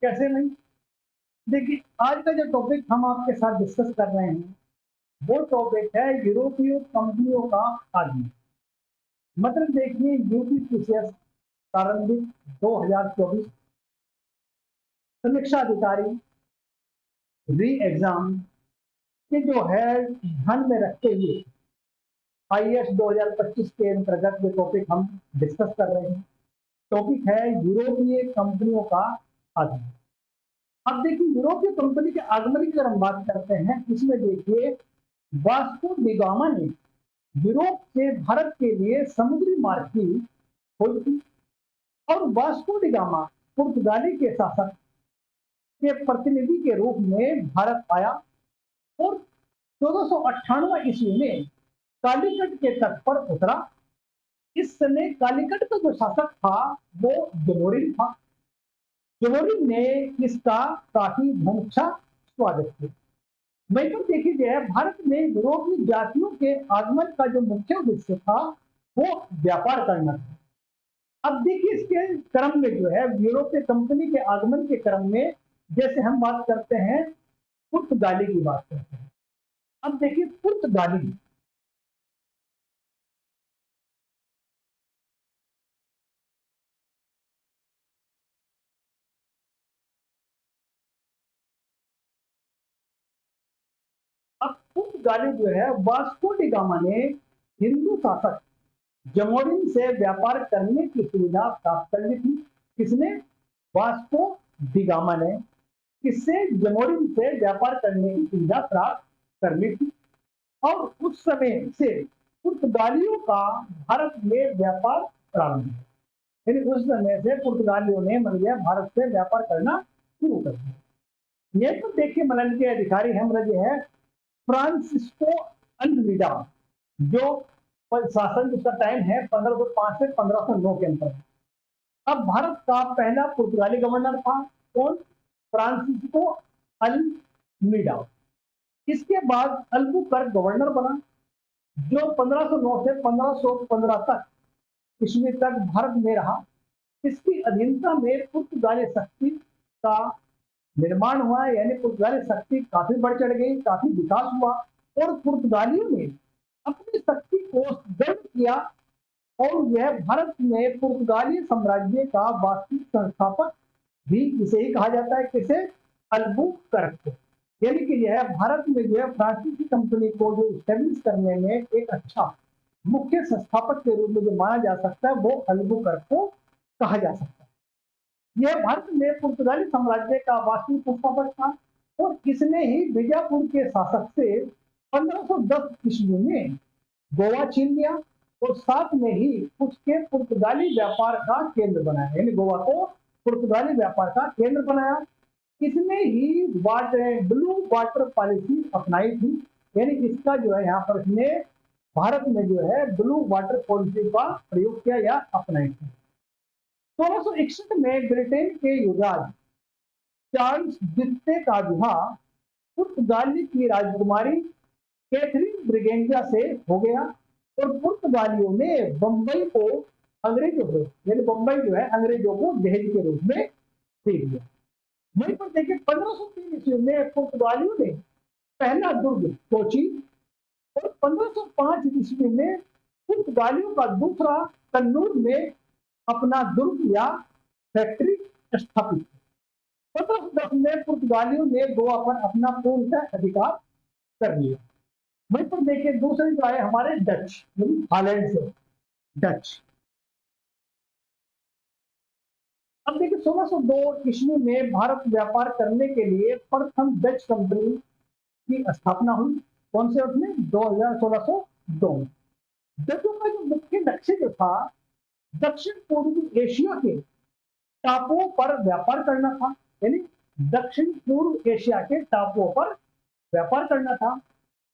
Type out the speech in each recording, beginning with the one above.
कैसे नहीं। देखिए, आज का जो टॉपिक हम आपके साथ डिस्कस कर रहे हैं वो टॉपिक है यूरोपीय कंपनियों का आगमन। मतलब देखिए, यूपीपीसीएस प्रारंभिक 2024 समीक्षा अधिकारी री एग्जाम के जो है ध्यान में रखते हुए आईएएस 2025 के अंतर्गत जो टॉपिक हम डिस्कस कर रहे हैं, टॉपिक है यूरोपीय कंपनियों का आगमन। अब देखिए, यूरोपीय कंपनी के आगमन की अगर हम बात करते हैं, इसमें देखिए वास्को डी गामा ने यूरोप से भारत के लिए समुद्री मार्ग की खोज की और वास्को डी गामा पुर्तगाली के शासक के प्रतिनिधि के रूप में भारत आया और 1498 ईस्वी में कालीकट के तट पर उतरा। इस समय कालीकट का जो शासक था वो जमोरिन था। जमोरिन ने इसका काफी भूमिका स्वागत किया। वहीं पर देखिए गया, भारत में यूरोपीय जातियों के आगमन का जो मुख्य उद्देश्य था वो व्यापार करना था। अब देखिए, इसके क्रम में जो है यूरोपीय कंपनी के आगमन के क्रम में जैसे हम बात करते हैं पुर्तगाली की बात करते हैं। अब देखिए पुर्तगाली अब पुर्तगाली जो है वास्को डी गामा ने हिंदू शासक जमोरिन से व्यापार करने की सुविधा प्राप्त कर ली थी। किसने? वास्को डी गामा ने किससे? जमोरिन से व्यापार करने की सुविधा प्राप्त कर ली थी और उस समय से पुर्तगालियों का भारत में व्यापार प्रारंभ हुआ। यानी उस समय से पुर्तगालियों ने मतलब भारत से व्यापार करना शुरू कर दिया। ये तो देखिए मलय के अधिकारी हम जो है फ्रांसिस्को अल्मीडा, जो शासन जिसका टाइम है 1505 से 1509 के अंदर। अब भारत का पहला पुर्तगाली गवर्नर था कौन? Francisco Almeida. इसके बाद अल्बुकर्क गवर्नर बना, जो 1509 से 1515 तक ईस्वी तक भारत में रहा। इसकी अधीनता में पुर्तगाली शक्ति का निर्माण हुआ, यानी पुर्तगाली शक्ति काफी बढ़ चढ़ गई, काफी विकास हुआ और पुर्तगालियों ने अपनी शक्ति को दृढ़ किया और यह भारत में पुर्तगाली साम्राज्य का वास्तविक संस्थापक भी इसे ही कहा जाता है। किसे? अल्बुकर्क। यानी कि यह भारत में जो है फ्रांसीसी कंपनी को जो स्टैब्लिश करने में एक अच्छा मुख्य संस्थापक के रूप में जो माना जा सकता है वो अल्बुकर्क को कहा जा सकता है। यह भारत में पुर्तगाली साम्राज्य का वास्तविक संस्थापक था और इसने ही बीजापुर के शासक से 1510 ईस्वी में गोवा छीन लिया और साथ में ही उसके पुर्तगाली व्यापार का केंद्र बनाया, यानी गोवा को पुर्तगाली व्यापार का केंद्र बनाया। इसने ही ब्लू वाटर पॉलिसी अपनाई थी, यानी इसका जो है यहाँ पर इसने भारत में जो है ब्लू वाटर पॉलिसी का प्रयोग किया या अपनाई थी। 1661 में ब्रिटेन के युवराज चार्ल्स द्वितीय का विवाह पुर्तगाली की राजकुमारी कैथरीन ब्रिगेंजा से हो गया और पुर्तगालियों ने बंबई को अंग्रेजों को, यानी बंबई जो है अंग्रेजों को दहेज के रूप में दे दिया। वहीं पर देखिए 1503 ईस्वी में पुर्तगालियों ने पहला दुर्ग कोची और 1505 ईस्वी में पुर्तगालियों का दूसरा कन्नूर में अपना दुर्ग या फैक्ट्री स्थापित की। 1510 में पुर्तगालियों ने गोवा पर अपना पूर्णतः अधिकार कर लिया। वहीं पर देखिए दूसरे जो है हमारे डच, हॉलैंड से डच। अब देखिए 1602 ईस्वी में भारत व्यापार करने के लिए प्रथम डच कंपनी की स्थापना हुई। कौन से उसमें? 1602 में। डचों का जो मुख्य लक्ष्य जो था दक्षिण पूर्वी एशिया के टापुओं पर व्यापार करना था, यानी दक्षिण पूर्व एशिया के टापुओं पर व्यापार करना था।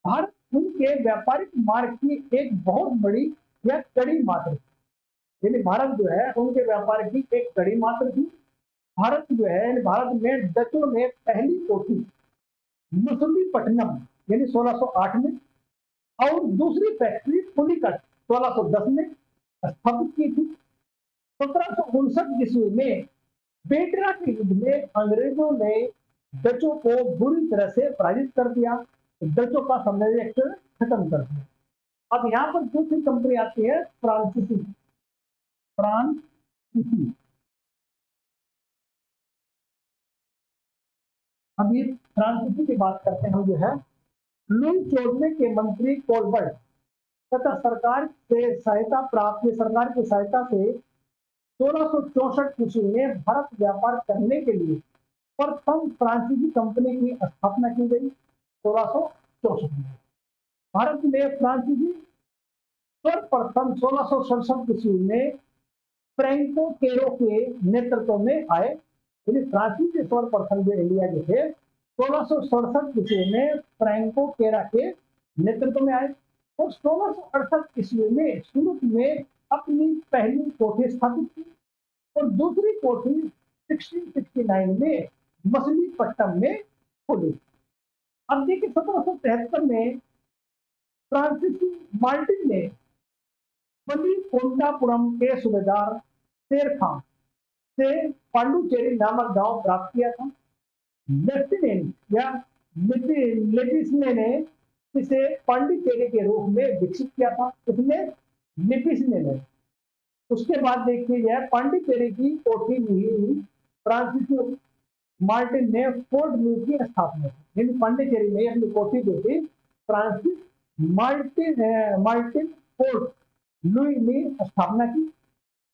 भारत उनके व्यापारिक मार्ग की एक बहुत बड़ी या कड़ी मात्र, यानी भारत जो है उनके व्यापार की एक कड़ी मात्र थी। भारत जो है भारत में डचों ने पहली कोठी मसूलीपट्टनम यानी 1608 में और दूसरी फैक्ट्री पुलिकट 1610 में स्थापित की थी। 1759 ईस्वी में बेटरा के युद्ध में अंग्रेजों ने डचों को बुरी तरह से पराजित कर दिया, डचों का साम्राज्य खत्म कर दिया। अब यहाँ पर दूसरी कंपनी आती है फ्रांसीसी। फ्रांसीसी अब ये फ्रांसीसी की बात करते हैं हम जो है, लुई चौदहवें के मंत्री कोलबर्ट तथा सरकार से सहायता प्राप्त, सरकार की सहायता से 1664 ईस्वी में भारत व्यापार करने के लिए प्रथम फ्रांसीसी कंपनी की स्थापना की गई। 1664 में भारत में फ्रांसीसी सर्वप्रथम 1667 ईस्वी में फ्रैंको केरो के नेतृत्व में आए। यानी फ्रांसीसी सर्वप्रथम जो इंडिया के थे 1667 ईस्वी में फ्रैंको केरा के नेतृत्व में आए और 1668 ईस्वी में सूरत में अपनी पहली कोठी स्थापित की और दूसरी कोठी 1669 में मछलीपट्टनम में खोली। अब देखिए 1773 में फ्रांसीसी मार्टिन ने वलीकोंडापुरम के सूबेदार शेर खान से पांडुचेरी नामक गांव प्राप्त किया था। लेफ्टिनेंट या लेपिसने ने इसे पांडिचेरी के रूप में विकसित किया था। इसने लेपिसने ने उसके बाद देखिए यह पांडिचेरी की कोठी में फ्रांसीसी मार्टिन ने फोर्ट लुई की स्थापना की। यानी पांडिचेरी में अपनी कोठी जो थी फ्रांसिस मार्टिन फोर्ट लुई ने स्थापना की।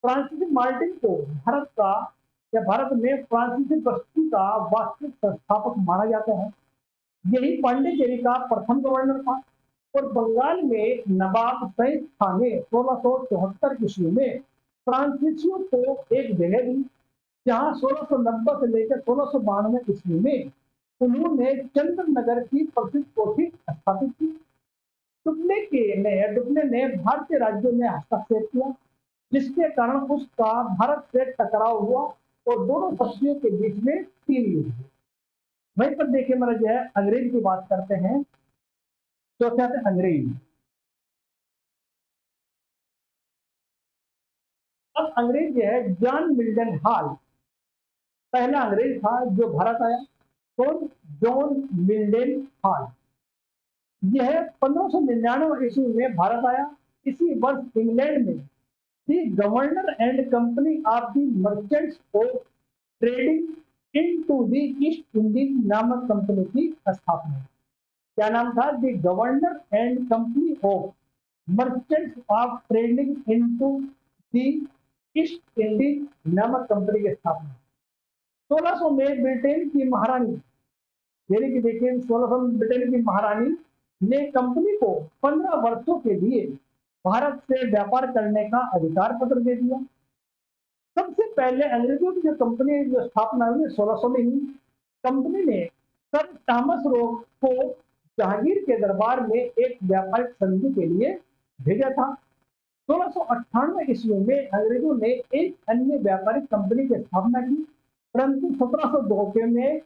फ्रांसीसी मार्टिन को भारत का या भारत में फ्रांसीसी बस्ती का वास्तविक संस्थापक माना जाता है। यही पांडिचेरी का प्रथम गवर्नर था और बंगाल में नवाब सईद खान ने 1674 ईस्वी में फ्रांसीसियों को एक जगह दी, जहां 1690 से लेकर 1692 ईस्वी में उन्होंने चंद्रनगर की प्रसिद्ध कोठी स्थापित की। डुप्ले ने भारतीय राज्यों में हस्तक्षेप किया, जिसके कारण उसका भारत से टकराव हुआ और दोनों शक्तियों के बीच में तीन युद्ध हुए। वहीं पर देखिए मेरा जो है अंग्रेज की बात करते हैं। चौथे आते अंग्रेज। अब अंग्रेज जो है जॉन मिल्टन हॉल पहला अंग्रेज था जो भारत आया। कौन? John Milton hall. यह 1599 ईस्वी में भारत आया। इसी वर्ष इंग्लैंड में the governor and company of the merchants of trading into the East Indies नामक कंपनी की स्थापना। क्या नाम था? The governor and company of merchants of trading into the East Indies नामक कंपनी की स्थापना। 1600 में ब्रिटेन की महारानी, यानी कि देखिए 1600 में ब्रिटेन की महारानी ने कंपनी को 15 वर्षों के लिए भारत से व्यापार करने का अधिकार पत्र दे दिया। सबसे पहले अंग्रेजों की जो कंपनी जो स्थापना हुई 1600 में ही, कंपनी ने सर थॉमस रोक को जहांगीर के दरबार में एक व्यापारिक संधि के लिए भेजा था। 1698 ईस्वी में अंग्रेजों ने एक अन्य व्यापारिक कंपनी की स्थापना की, परंतु 1702 में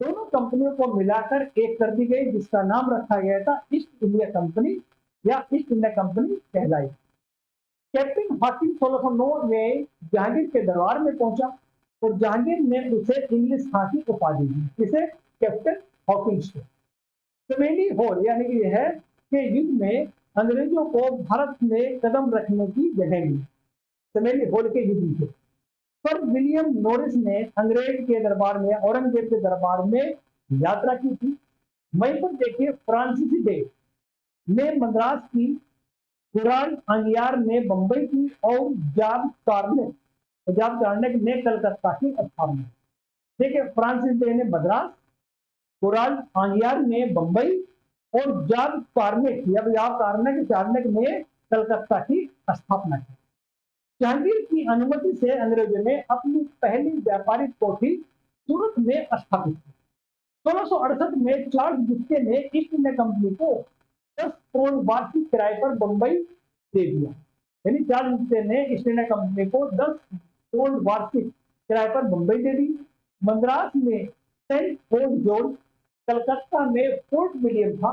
दोनों कंपनियों को मिलाकर एक कर दी गई, जिसका नाम रखा गया था ईस्ट इंडिया कंपनी या ईस्ट इंडिया कंपनी कहलाई। कैप्टन हॉकिंस 1609 में जहांगीर के दरबार में पहुंचा और जहांगीर ने उसे इंग्लिश खां की उपाधि दी। किसे? कैप्टन हॉकिंस को। समेली होल यानी कि यह के युद्ध में अंग्रेजों को भारत में कदम रखने की जगह मिली। समेली होल के युद्ध से सर विलियम नॉरिस ने अंग्रेज के दरबार में, औरंगजेब के दरबार में यात्रा की थी। वहीं पर देखिए फ्रांसीसी डे ने मद्रास की, कुरान अंगियार ने बंबई की और जाब कार्नेक ने कलकत्ता की स्थापना। देखिए फ्रांसिस डे ने मद्रास, कुरान अंगियार ने बंबई और जाब कार्नेक ने कलकत्ता की स्थापना की। जहांगीर की अनुमति से अंग्रेजों ने अपनी पहली व्यापारिक कोठी सूरत में स्थापित की। 1668 में चार्ल्स गुस्से ने ईस्ट इंडिया कंपनी को 10 करोड़ वार्षिक किराए पर बंबई दे दिया। यानी चार्ल्स गुस्से ने ईस्ट इंडिया कंपनी को 10 करोड़ वार्षिक किराए पर बंबई दे दी। मद्रास में सेंट पॉल जॉर्ज, कलकत्ता में फोर्ट विलियम था।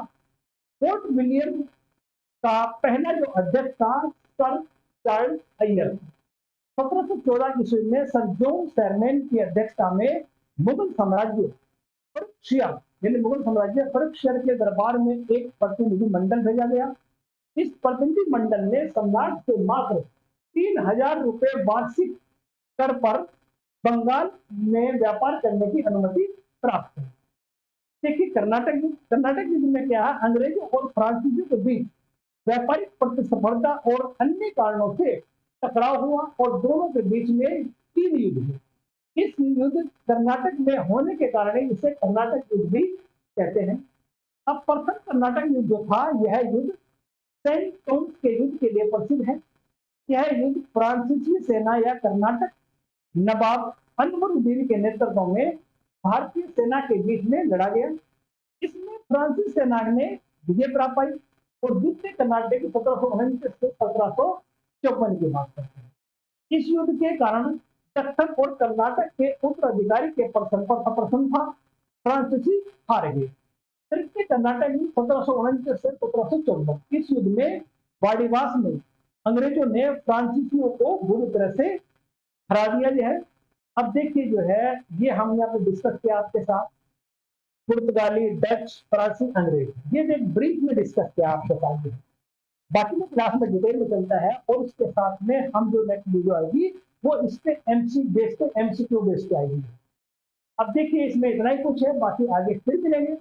फोर्ट विलियम का पहला जो अध्यक्ष था सर चार्ल्स अय्यर। 1714 ईस्वी में सर जॉन शेरमैन की अध्यक्षता में मुगल साम्राज्य पर्शिया यानी मुगल साम्राज्य पर्शिया के दरबार में एक प्रतिनिधि मंडल भेजा गया। इस प्रतिनिधि मंडल ने सम्राट से मात्र 3000 रुपए वार्षिक कर पर बंगाल में व्यापार करने की अनुमति प्राप्त की। देखिए कर्नाटक युद्ध में क्या है, अंग्रेजों और फ्रांसीसियों के बीच व्यापारिक प्रतिस्पर्धा और अन्य कारणों से टकराव हुआ और दोनों के बीच में 3 युद्ध हुए। इस युद्ध कर्नाटक में होने के कारण इसे कर्नाटक युद्ध भी कहते हैं। अब प्रथम कर्नाटक युद्ध जो था, यह युद्ध सेंट टॉम्स के युद्ध के लिए प्रसिद्ध है। यह युद्ध फ्रांसीसी सेना या कर्नाटक नवाब अनवरुद्दीन के नेतृत्व में भारतीय सेना के बीच में लड़ा गया। इसमें फ्रांसीसी सेना ने विजय प्राप्त पाई और द्वितीय कर्नाटक की 1749 से 1754 की बात करते हैं। इस युद्ध के कारण दक्षिण और कर्नाटक के उत्तराधिकारी के प्रश्न था, फ्रांसीसी हार गए। तृतीय कर्नाटक युद्ध 1749 से 1754, इस युद्ध में वाड़ीवास में अंग्रेजों ने फ्रांसीसियों को बुरी तरह से हरा दिया है। अब देखिए जो है, ये हम यहाँ पे डिस्कस किया आपके साथ, पुर्तगाली, डच, फरासी, अंग्रेज, ये एक ब्रीफ में डिस्कस किया आपके साथ। बाकी में क्लास में डिटेल में चलता है और उसके साथ में हम जो नेक्स्ट वीडियो आएगी वो इस पे एमसीक्यू बेस्ड पे आएगी। अब देखिए इसमें इतना ही कुछ है, बाकी आगे फिर मिलेंगे।